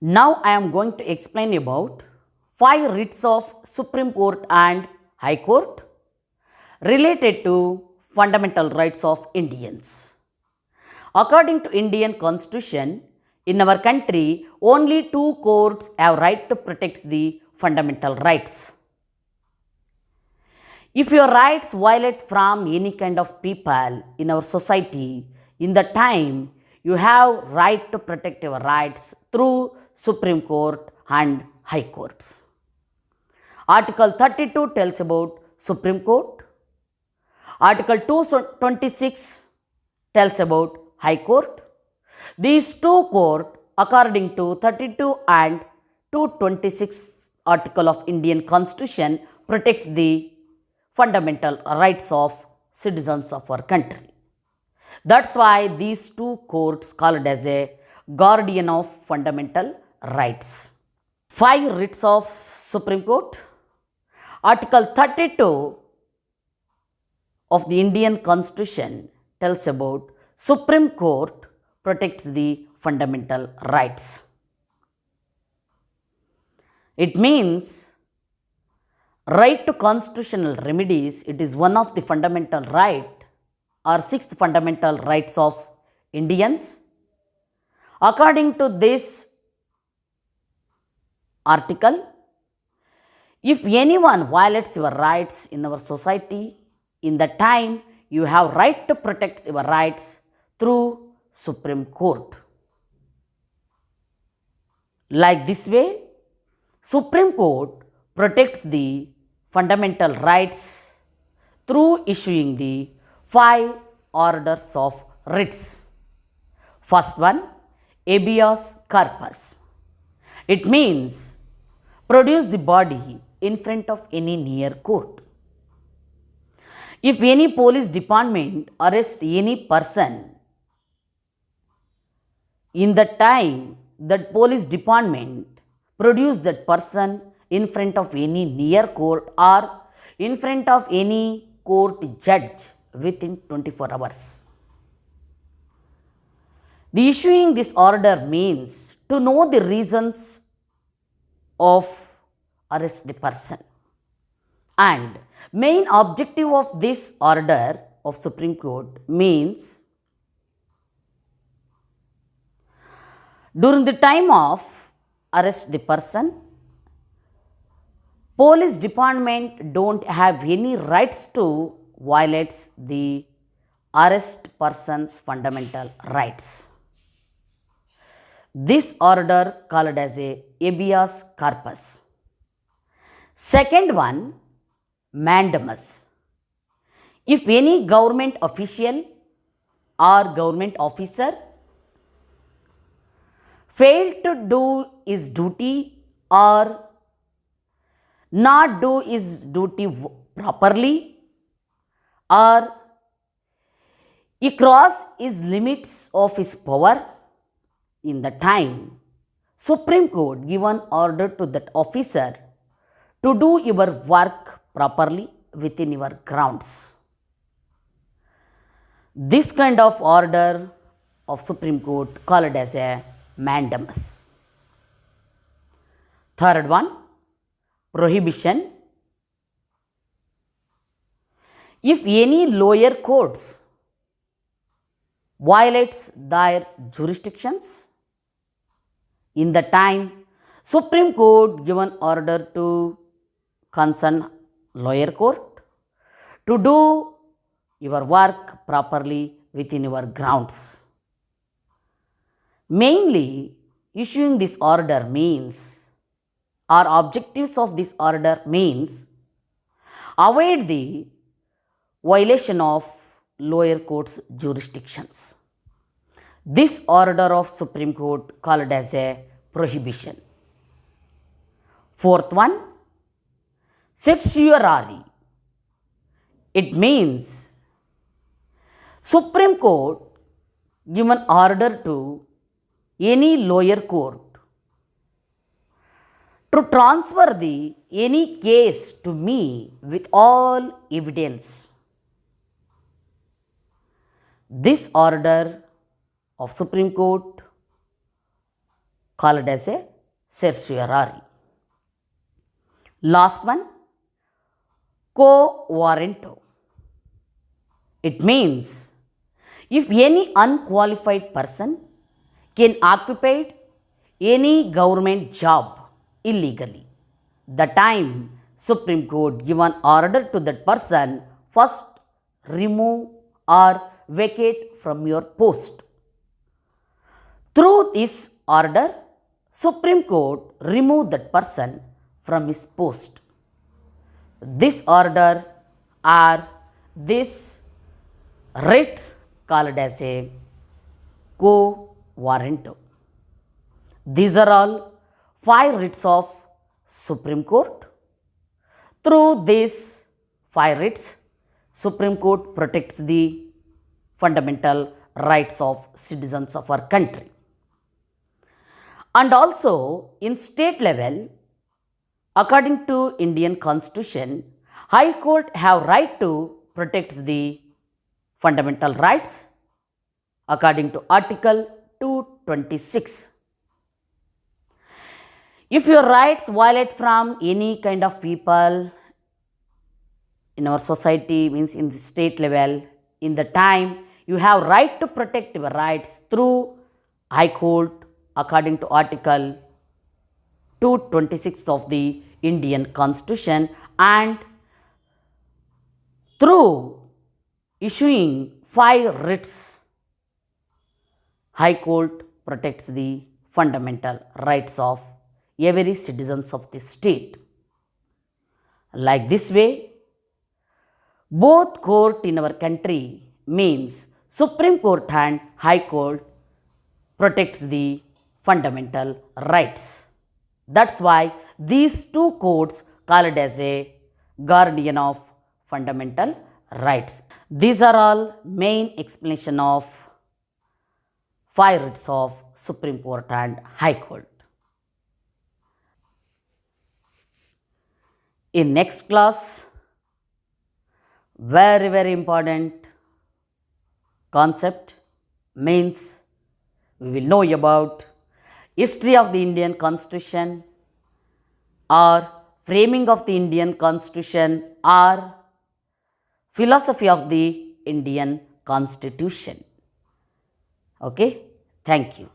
Now I am going to explain about 5 writs of Supreme Court and High Court related to fundamental rights of Indians. According to Indian Constitution, in our country, only 2 courts have right to protect the fundamental rights. If your rights violate from any kind of people in our society, in the time you have right to protect your rights through Supreme Court and High Courts. Article 32 tells about Supreme Court. Article 226 tells about High Court. These two courts, according to 32 and 226 article of Indian Constitution, protects the fundamental rights of citizens of our country. That's why these two courts called as a guardian of fundamental rights. 5 writs of Supreme Court. Article 32 of the Indian Constitution tells about Supreme Court protects the fundamental rights. It means right to constitutional remedies. It is one of the fundamental right or 6th fundamental rights of Indians. According to this article, if anyone violates your rights in our society, in the time you have right to protect your rights through Supreme Court. Like this way, Supreme Court protects the fundamental rights through issuing the 5 orders of writs. First one, habeas corpus. It means produce the body in front of any near court. If any police department arrests any person, in the time that police department produce that person in front of any near court or in front of any court judge within 24 hours. The issuing this order means to know the reasons of arrest the person. And main objective of this order of Supreme Court means during the time of arrest the person, police department don't have any rights to violate the arrest person's fundamental rights. This order called as a habeas corpus. Second one, mandamus. If any government official or government officer failed to do his duty or not do his duty properly, or he cross his limits of his power, in the time Supreme Court given order to that officer to do your work properly within your grounds. This kind of order of Supreme Court called as a mandamus. Third one, prohibition. If any lower courts violates their jurisdictions, in the time Supreme Court given order to concern lower court to do your work properly within your grounds. Mainly issuing this order means, or objectives of this order means, avoid the violation of lower court's jurisdictions. This order of Supreme Court called as a prohibition. Fourth one, certiorari. It means Supreme Court given order to any lower court to transfer the any case to me with all evidence. This order of Supreme Court called as a certiorari. Last one, quo warranto. It means if any unqualified person can occupy any government job illegally, the time Supreme Court give an order to that person, first remove or vacate from your post. Through this order, Supreme Court remove that person from his post. This order or this writ called as a quo warranto. These are all 5 writs of Supreme Court. Through these 5 writs, Supreme Court protects the fundamental rights of citizens of our country. And also in state level, according to Indian Constitution, High Court have right to protect the fundamental rights according to Article 226. If your rights violate from any kind of people in our society, means in the state level, in the time you have right to protect your rights through High Court according to Article 226 of the Indian Constitution, and through issuing 5 writs, High Court protects the fundamental rights of every citizens of the state. Like this way, both court in our country, means Supreme Court and High Court, protects the fundamental rights. That's why these 2 courts called as a guardian of fundamental rights. These are all main explanation of 5 writs of Supreme Court and High Court. In next class, very important concept, means we will know about history of the Indian Constitution or framing of the Indian Constitution or philosophy of the Indian Constitution. Okay, thank you.